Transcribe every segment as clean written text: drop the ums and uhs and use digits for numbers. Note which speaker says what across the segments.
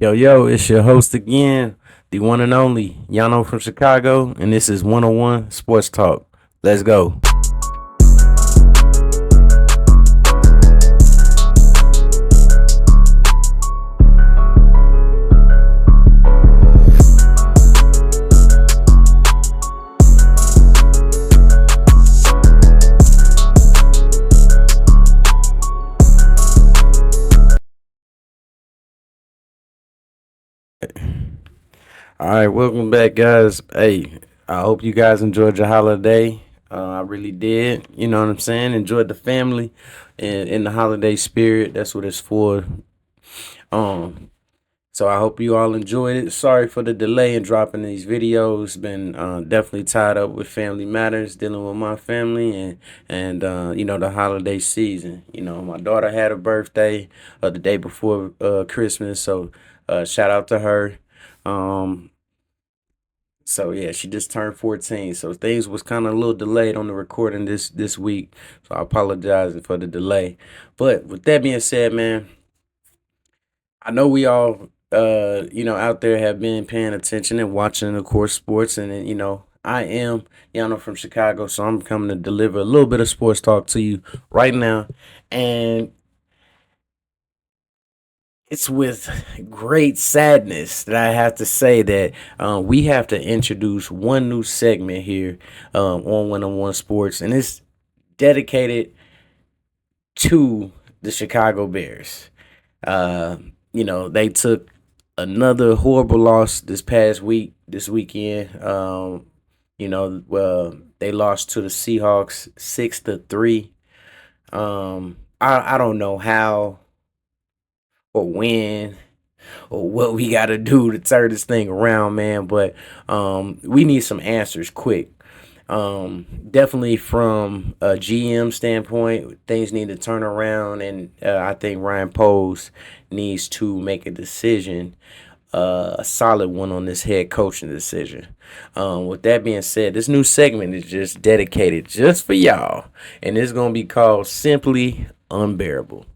Speaker 1: Yo, it's your host again, the one and only Yano from Chicago, and this is 101 Sports Talk. Let's go. All right, welcome back, guys. Hey, I hope you guys enjoyed your holiday. I really did. You know what I'm saying? Enjoyed the family and in the holiday spirit. That's what it's for. Um, So I hope you all enjoyed it. Sorry for the delay in dropping these videos. Been definitely tied up with family matters, dealing with my family and the holiday season. You know, my daughter had a birthday the day before Christmas, so shout out to her. Um, so yeah, she just turned 14. So things was kind of a little delayed on the recording this week. So I apologize for the delay. But with that being said, man, I know we all out there have been paying attention and watching, of course, sports. And then, I am Yano from Chicago, so I'm coming to deliver a little bit of sports talk to you right now. And it's with great sadness that I have to say that we have to introduce one new segment here on One on One Sports, and it's dedicated to the Chicago Bears. Uh, they took another horrible loss this weekend. They lost to the Seahawks 6-3. I don't know how or when or what we got to do to turn this thing around, man. But we need some answers quick. Definitely from a GM standpoint, things need to turn around, and I think Ryan Poles needs to make a decision, a solid one on this head coaching decision. With that being said, this new segment is just dedicated just for y'all, and it's gonna be called simply Unbearable.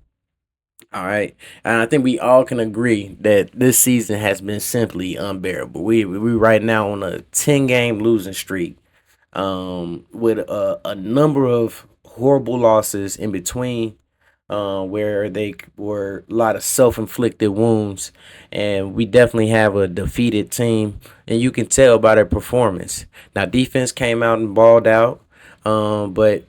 Speaker 1: All right, and I think we all can agree that this season has been simply unbearable. We right now on a 10 game losing streak, with a number of horrible losses in between, where they were a lot of self inflicted wounds, and we definitely have a defeated team, and you can tell by their performance. Now, defense came out and balled out, but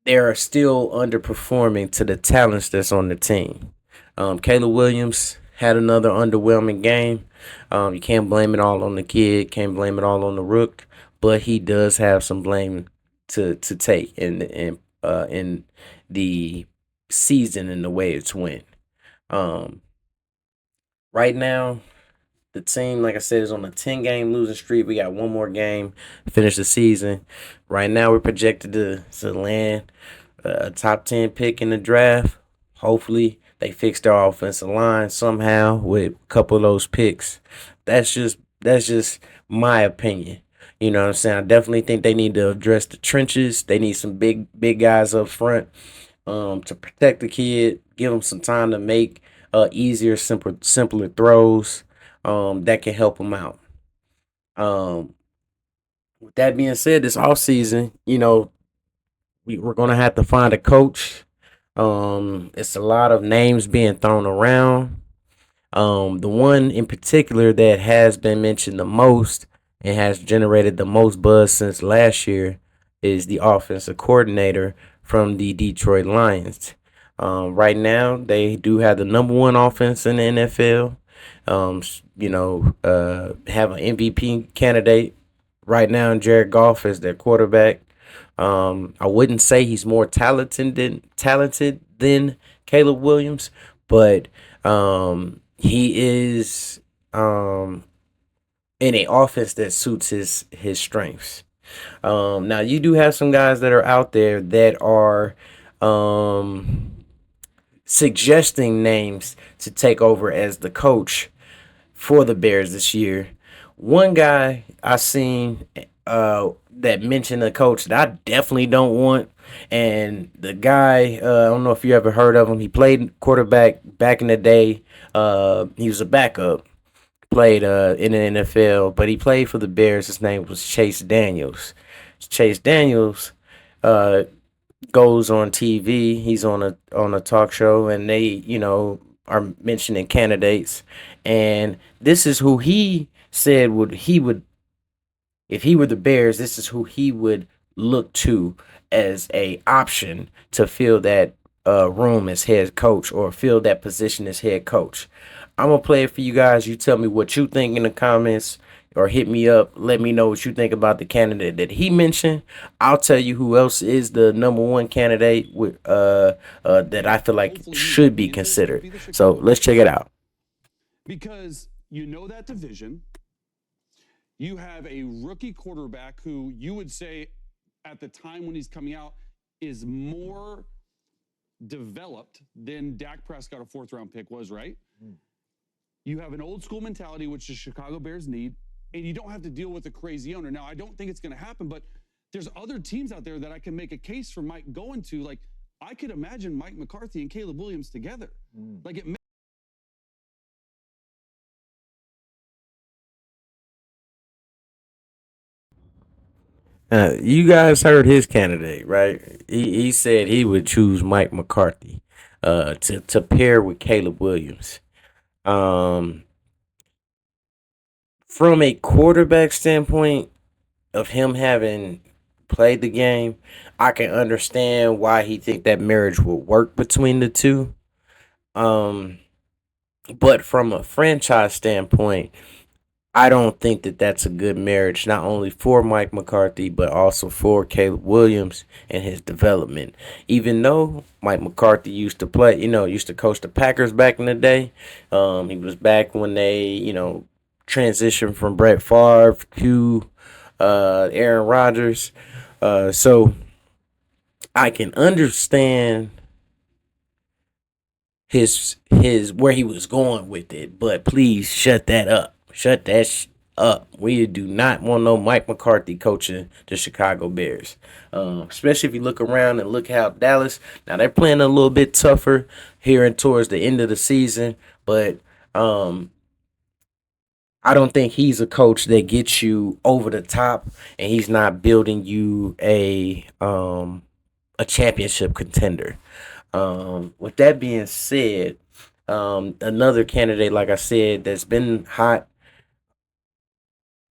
Speaker 1: they are still underperforming to the talents that's on the team. Caleb Williams had another underwhelming game. You can't blame it all on the kid, can't blame it all on the rook, but he does have some blame to take in the season and the way it's went. Um, right now, the team, like I said, is on a 10 game losing streak. We got one more game to finish the season. Right now, we're projected to land a top 10 pick in the draft. Hopefully, they fix their offensive line somehow with a couple of those picks. That's just my opinion. You know what I'm saying? I definitely think they need to address the trenches. They need some big guys up front, to protect the kid, give him some time to make easier, simpler throws, that can help him out. Um, with that being said, this offseason, we're gonna have to find a coach. It's a lot of names being thrown around. The one in particular that has been mentioned the most and has generated the most buzz since last year is the offensive coordinator from the Detroit Lions. Right now, they do have the number one offense in the NFL. Have an MVP candidate right now in Jared Goff as their quarterback. I wouldn't say he's more talented than Caleb Williams, but he is in a offense that suits his strengths. Now you do have some guys that are out there that are suggesting names to take over as the coach for the Bears this year. One guy I seen that mentioned a coach that I definitely don't want. And the guy, I don't know if you ever heard of him. He played quarterback back in the day. He was a backup, played in the NFL, but he played for the Bears. His name was Chase Daniels. Chase Daniels uh, goes on TV. He's on a talk show, and they are mentioning candidates, and this is who he said would if he were the Bears. This is who he would look to as a option to fill that room as head coach or fill that position as head coach. I'm gonna play it for you guys. You tell me what you think in the comments or hit me up. Let me know what you think about the candidate that he mentioned. I'll tell you who else is the number one candidate with that I feel like should be considered. So let's check it out.
Speaker 2: Because you know that division. You have a rookie quarterback who you would say at the time when he's coming out is more developed than Dak Prescott, a fourth round pick, was, right? You have an old school mentality, which the Chicago Bears need, and you don't have to deal with a crazy owner. Now, I don't think it's going to happen, but there's other teams out there that I can make a case for Mike going to. Like, I could imagine Mike McCarthy and Caleb Williams together. Like, it
Speaker 1: You guys heard his candidate, right? He said he would choose Mike McCarthy to pair with Caleb Williams. Um, from a quarterback standpoint of him having played the game, I can understand why he think that marriage will work between the two. Um, but from a franchise standpoint, I don't think that that's a good marriage, not only for Mike McCarthy, but also for Caleb Williams and his development. Even though Mike McCarthy used to play, used to coach the Packers back in the day, he was back when they, transitioned from Brett Favre to Aaron Rodgers. So I can understand his where he was going with it, but please shut that up. Shut that up. We do not want no Mike McCarthy coaching the Chicago Bears. Especially if you look around and look how Dallas now they're playing a little bit tougher here and towards the end of the season, but I don't think he's a coach that gets you over the top, and he's not building you a championship contender. With that being said, another candidate, like I said, that's been hot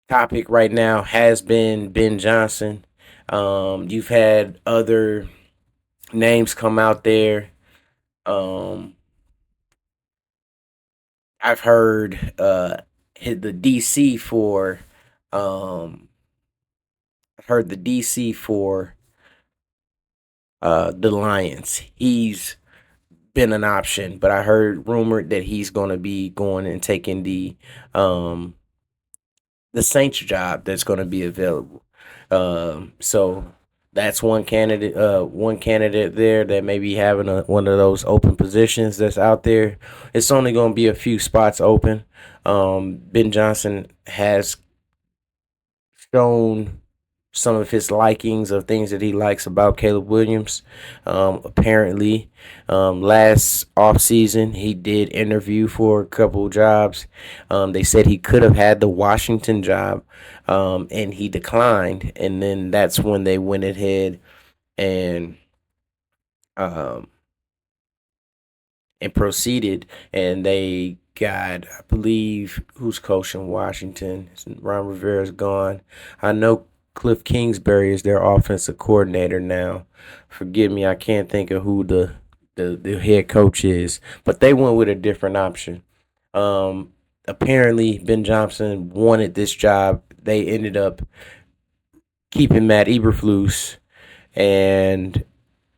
Speaker 1: topic right now has been Ben Johnson. You've had other names come out there. Um, I've heard hit the DC for um, I've heard the DC for the Lions. He's been an option, but I heard rumored that he's going to be going and taking the Saints job that's going to be available. So that's one candidate there that may be having one of those open positions that's out there. It's only going to be a few spots open. Ben Johnson has shown some of his likings of things that he likes about Caleb Williams. Apparently, last offseason, he did interview for a couple jobs. They said he could have had the Washington job, and he declined. And then that's when they went ahead and um, and proceeded, and they got, I believe, who's coaching Washington. Ron Rivera's gone. I know Cliff Kingsbury is their offensive coordinator now. Forgive me, I can't think of who the head coach is, but they went with a different option. Apparently, Ben Johnson wanted this job. They ended up keeping Matt Eberflus and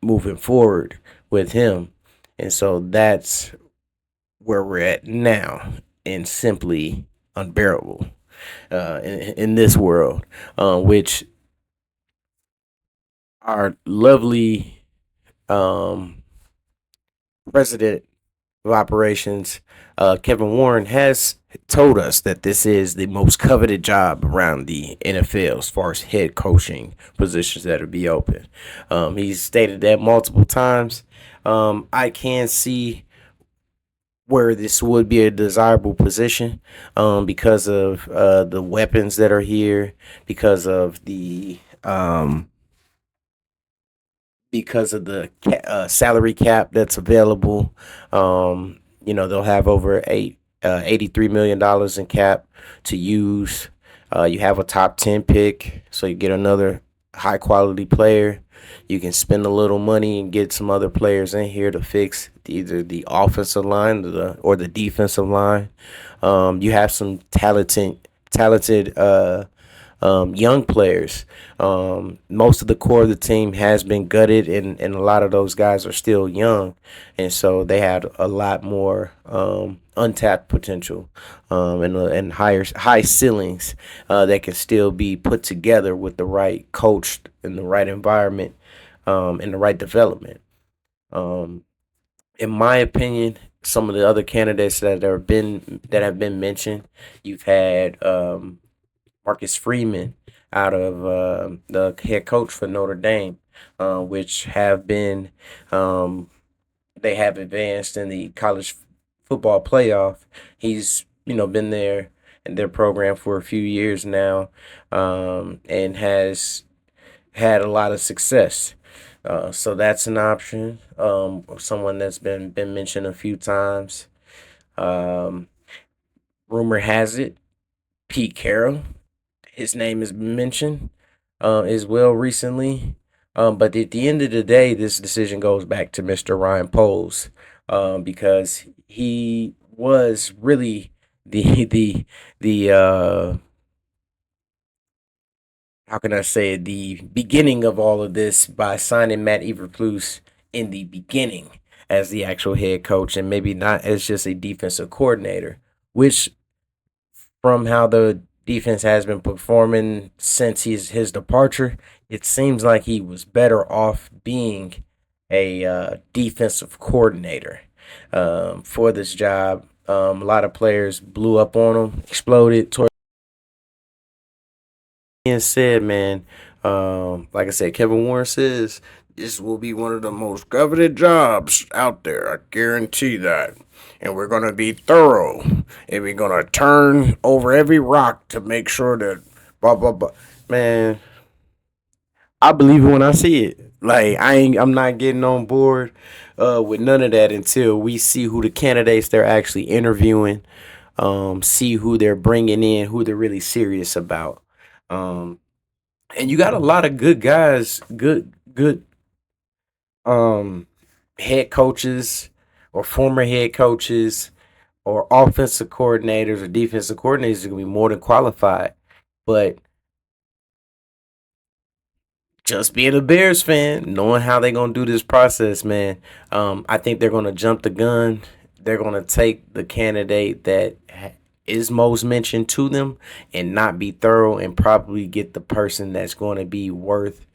Speaker 1: moving forward with him. And so that's where we're at now, and simply unbearable in this world, which our lovely um, president of operations, Kevin Warren has told us that this is the most coveted job around the NFL as far as head coaching positions that will be open. He's stated that multiple times. I can see where this would be a desirable position because of the weapons that are here, because of the salary cap that's available. They'll have over $83 million in cap to use. You have a top 10 pick, so you get another high quality player. You can spend a little money and get some other players in here to fix either the offensive line or the defensive line. You have some talented young players. Most of the core of the team has been gutted, and a lot of those guys are still young, and so they had a lot more untapped potential and high ceilings that can still be put together with the right coach and the right environment and the right development. Um, in my opinion, some of the other candidates that have been mentioned, you've had Marcus Freeman out of the head coach for Notre Dame, which have been they have advanced in the college football playoff. He's been there in their program for a few years now, and has had a lot of success. So that's an option. Someone that's been mentioned a few times. Um, Rumor has it, Pete Carroll. His name has been mentioned as well recently. But at the end of the day, this decision goes back to Mr. Ryan Poles, because he was really the how can I say it, the beginning of all of this by signing Matt Eberflus in the beginning as the actual head coach, and maybe not as just a defensive coordinator, which, from how the defense has been performing since his departure, it seems like he was better off being a defensive coordinator for this job. A lot of players blew up on him, exploded. Being said, man, like I said, Kevin Warren says this will be one of the most coveted jobs out there. I guarantee that. And we're gonna be thorough, and we're gonna turn over every rock to make sure that blah blah blah. Man, I believe it when I see it. Like I'm not getting on board with none of that until we see who the candidates they're actually interviewing, see who they're bringing in, who they're really serious about. Um, and you got a lot of good guys, good um head coaches or former head coaches or offensive coordinators or defensive coordinators are gonna be more than qualified. But just being a Bears fan, knowing how they're gonna do this process, man, I think they're gonna jump the gun. They're gonna take the candidate that is most mentioned to them and not be thorough, and probably get the person that's going to be worth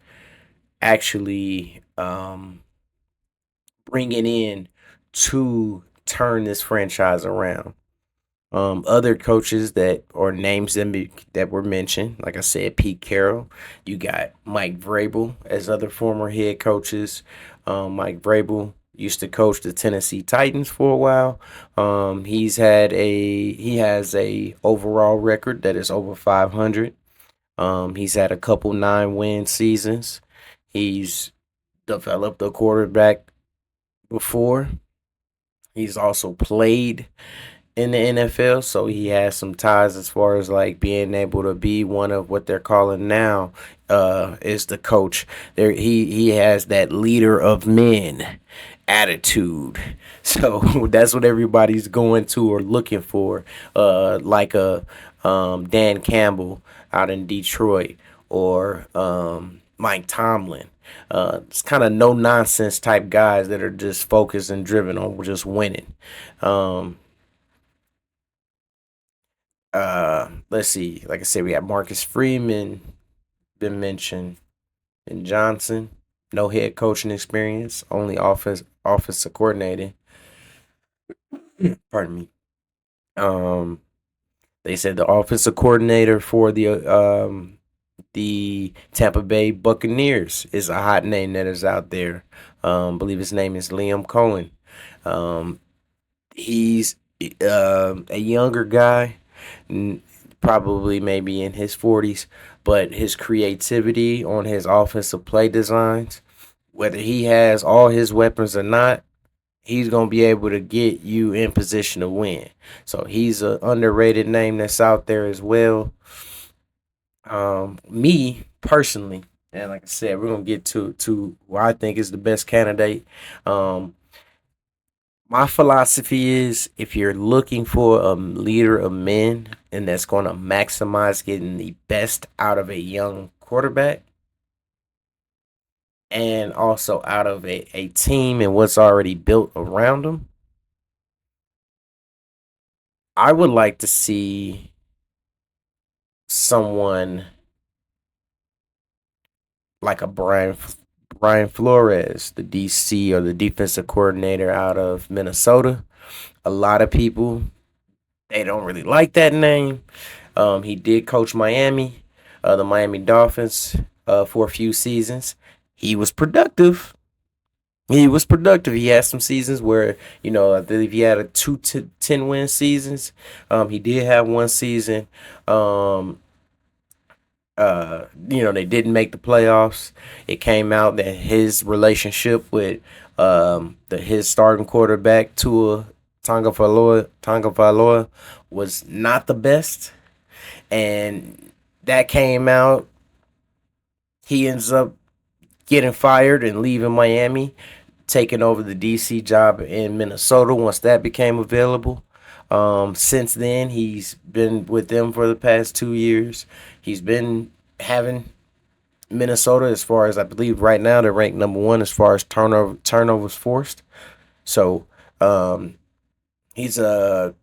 Speaker 1: actually bringing in to turn this franchise around. Other coaches that or names that were mentioned, like I said, Pete Carroll. You got Mike Vrabel as other former head coaches. Mike Vrabel used to coach the Tennessee Titans for a while. He has a overall record that is over 500. He's had a couple 9-win seasons. He's developed a quarterback before. He's also played in the NFL, so he has some ties as far as like being able to be one of what they're calling now is the coach. There he has that leader of men attitude. So that's what everybody's going to or looking for. Like a Dan Campbell out in Detroit, or Mike Tomlin. It's kind of no nonsense type guys that are just focused and driven on just winning. Um, let's see. Like I said, we have Marcus Freeman been mentioned, and Johnson. No head coaching experience, only offensive coordinating. Pardon me. Um, they said the offensive coordinator for the Tampa Bay Buccaneers is a hot name that is out there. I believe his name is Liam Cohen. Um, he's a younger guy, probably maybe in his 40s, but his creativity on his offensive play designs, whether he has all his weapons or not, he's gonna be able to get you in position to win. So he's an underrated name that's out there as well. Me personally, and like I said, we're gonna get to who I think is the best candidate. Um, my philosophy is if you're looking for a leader of men and that's going to maximize getting the best out of a young quarterback and also out of a team and what's already built around them, I would like to see someone like a Brian Flores, the DC or the defensive coordinator out of Minnesota. A lot of people they don't really like that name. He did coach Miami, the Miami Dolphins, for a few seasons. He was productive. He was productive. He had some seasons where, I believe he had a 10 win seasons. He did have one season. They didn't make the playoffs. It came out that his relationship with his starting quarterback, Tonga was not the best. And that came out. He ends up getting fired and leaving Miami, taking over the DC job in Minnesota once that became available. Since then, he's been with them for the past 2 years. He's been having Minnesota as far as I believe right now they're ranked number one as far as turnovers forced. So he's a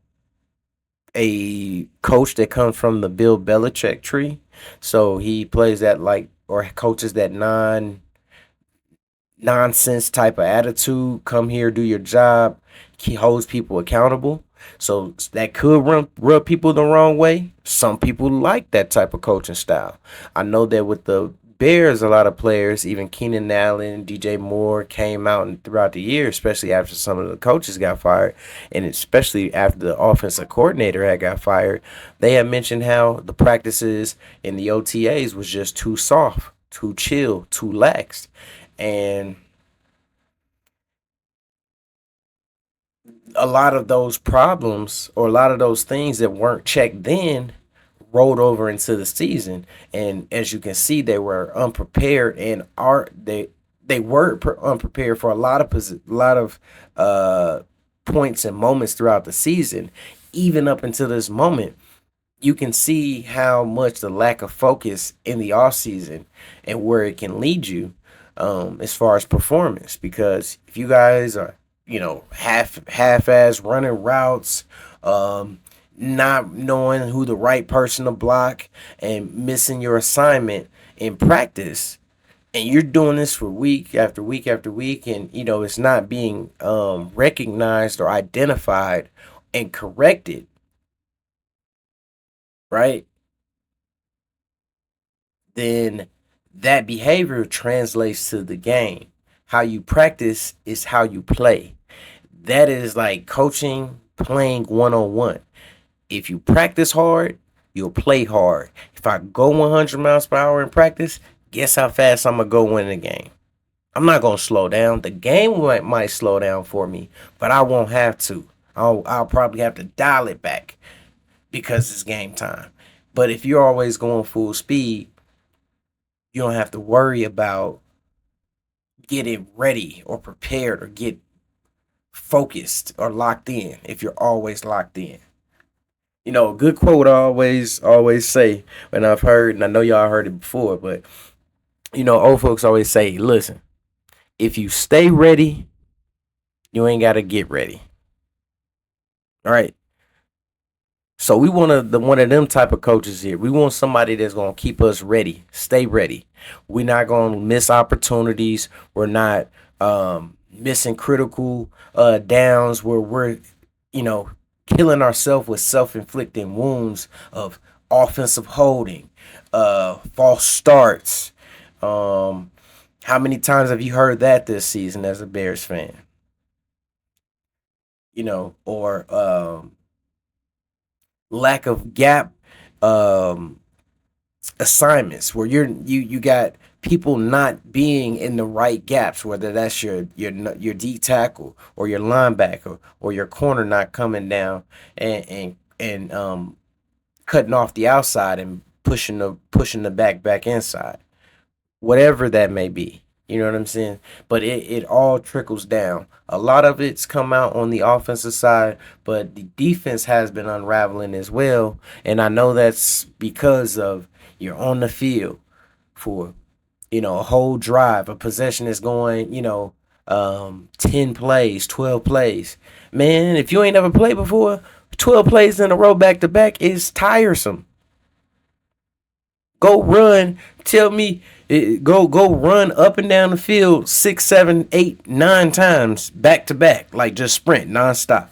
Speaker 1: coach that comes from the Bill Belichick tree. So he plays that like or coaches that nonsense type of attitude. Come here, do your job. He holds people accountable. So that could rub people the wrong way. Some people like that type of coaching style. I know that with the Bears, a lot of players, even Keenan Allen, DJ Moore, came out and throughout the year, especially after some of the coaches got fired, and especially after the offensive coordinator had got fired, they had mentioned how the practices in the OTAs was just too soft, too chill, too lax. And a lot of those problems or a lot of those things that weren't checked then rolled over into the season. And as you can see, they were unprepared and they were unprepared for a lot of uh points and moments throughout the season. Even up until this moment, you can see how much the lack of focus in the off season and where it can lead you, as far as performance. Because if you guys are, half ass running routes, not knowing who the right person to block, and missing your assignment in practice, and you're doing this for week after week after week, and it's not being recognized or identified and corrected, right? Then that behavior translates to the game. How you practice is how you play. That is like coaching, playing one on one. If you practice hard, you'll play hard. If I go 100 miles per hour in practice, guess how fast I'm going to go win the game? I'm not going to slow down. The game might slow down for me, but I won't have to. I'll probably have to dial it back because it's game time. But if you're always going full speed, you don't have to worry about getting ready or prepared or get focused or locked in if you're always locked in. A good quote I always say, and I've heard, and I know y'all heard it before, but old folks always say, listen, if you stay ready, you ain't gotta get ready. All right. So we want one of them type of coaches here. We want somebody that's gonna keep us ready, stay ready. We're not gonna miss opportunities. We're not missing critical downs where we're you know, killing ourselves with self-inflicting wounds of offensive holding, false starts. Um, how many times have you heard that this season as a Bears fan? Or lack of gap um, assignments where you got people not being in the right gaps, whether that's your D tackle or your linebacker or your corner not coming down and cutting off the outside and pushing the back inside, whatever that may be. You know what I'm saying? But it all trickles down. A lot of it's come out on the offensive side, but the defense has been unraveling as well. And I know that's because of you're on the field for, a whole drive. A possession is going, 10 plays, 12 plays. Man, if you ain't never played before, 12 plays in a row back to back is tiresome. Go run. Tell me, go run up and down the field 6, 7, 8, 9 times back to back, like just sprint nonstop.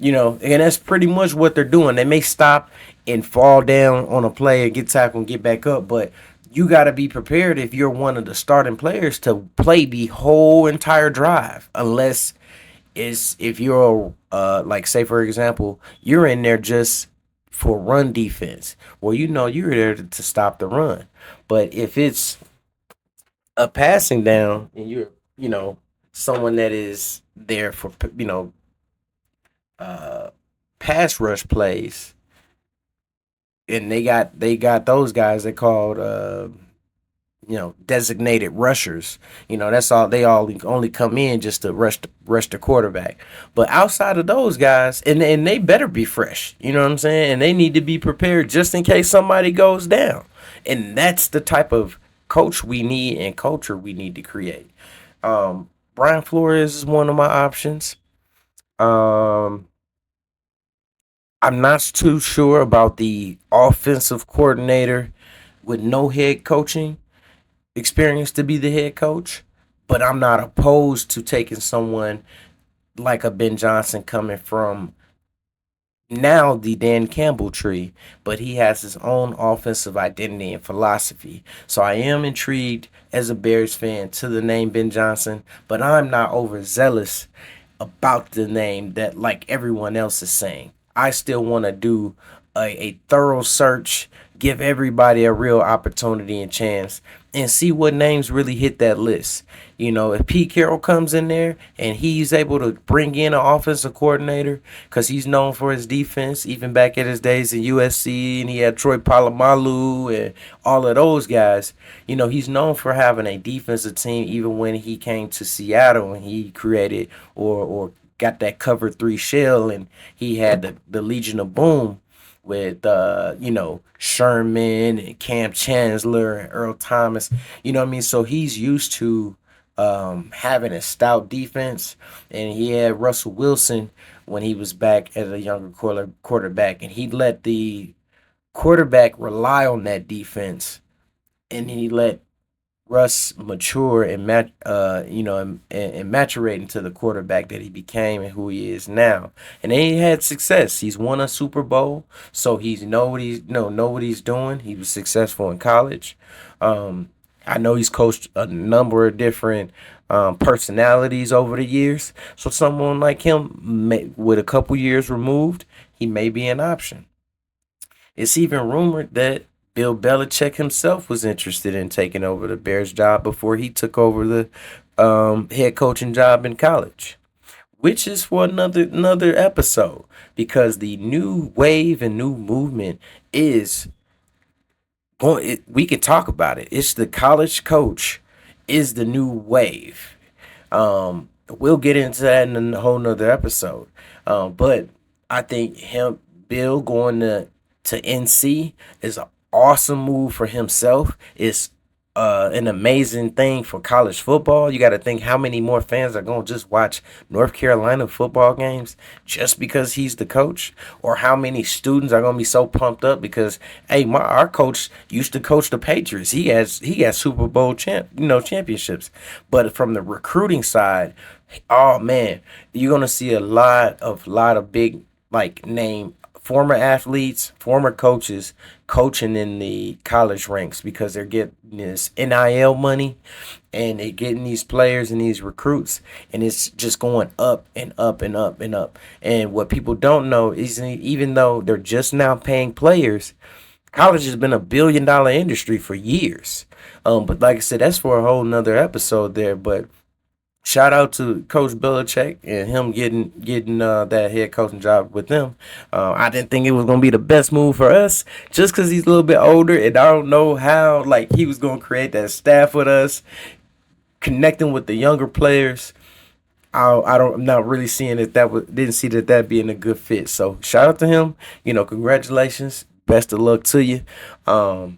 Speaker 1: And that's pretty much what they're doing. They may stop and fall down on a play and get tackled and get back up, but you got to be prepared if you're one of the starting players to play the whole entire drive, unless it's if you're like say for example you're in there just for run defense. Well, you're there to stop the run. But if it's a passing down and you're someone that is there for uh pass rush plays, and they got those guys they called designated rushers. That's all they all only come in just to rush the quarterback. But outside of those guys, and they better be fresh. You know what I'm saying? And they need to be prepared just in case somebody goes down. And that's the type of coach we need and culture we need to create. Brian Flores is one of my options. Um, I'm not too sure about the offensive coordinator with no head coaching experience to be the head coach, but I'm not opposed to taking someone like a Ben Johnson coming from now the Dan Campbell tree, but he has his own offensive identity and philosophy. So I am intrigued as a Bears fan to the name Ben Johnson, but I'm not overzealous about the name that like everyone else is saying. I still want to do a thorough search, give everybody a real opportunity and chance, and see what names really hit that list. If Pete Carroll comes in there and he's able to bring in an offensive coordinator because he's known for his defense, even back at his days in USC, and he had Troy Polamalu and all of those guys. He's known for having a defensive team, even when he came to Seattle and he created or got that cover three shell and he had the Legion of Boom with Sherman and Cam Chancellor and Earl Thomas. You know what I mean? So he's used to having a stout defense, and he had Russell Wilson when he was back as a younger quarterback, and he let the quarterback rely on that defense, and he let Russ mature and and maturate into the quarterback that he became and who he is now. And he had success. He's won a Super Bowl, so he's know what he's doing. He was successful in college. I know he's coached a number of different personalities over the years. So someone like him, with a couple years removed, he may be an option. It's even rumored that Bill Belichick himself was interested in taking over the Bears job before he took over the head coaching job in college, which is for another episode because the new wave and new movement is going. We can talk about it. It's the college coach is the new wave. We'll get into that in a whole nother episode. But I think Bill going to NC is an awesome move for himself. It's an amazing thing for college football. You got to think how many more fans are going to just watch North Carolina football games just because he's the coach, or how many students are going to be so pumped up because hey, our coach used to coach the Patriots. He has Super Bowl championships. But from the recruiting side, oh man, you're going to see a lot of big like name former athletes, former coaches coaching in the college ranks because they're getting this NIL money and they're getting these players and these recruits, and it's just going up and up and up and up. And what people don't know is even though they're just now paying players, college has been $1 billion industry for years. But like I said, that's for a whole nother episode there. But shout out to Coach Belichick and him getting that head coaching job with them. I didn't think it was gonna be the best move for us, just because he's a little bit older, and I don't know how like he was gonna create that staff with us, connecting with the younger players. I'm not really seeing it. Didn't see that being a good fit. So shout out to him. Congratulations. Best of luck to you. But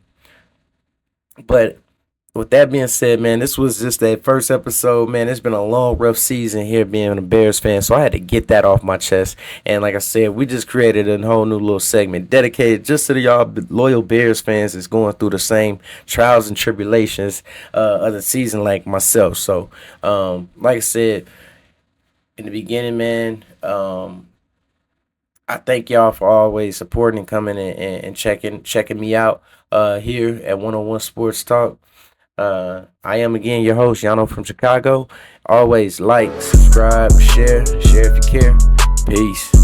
Speaker 1: with that being said, man, this was just that first episode, man. It's been a long, rough season here being a Bears fan, so I had to get that off my chest. And like I said, we just created a whole new little segment dedicated just to the y'all loyal Bears fans that's going through the same trials and tribulations of the season like myself. So, like I said in the beginning, man, I thank y'all for always supporting and coming and checking me out here at 101 Sports Talk. I am again your host, Yano from Chicago. Always like, subscribe, share if you care. Peace.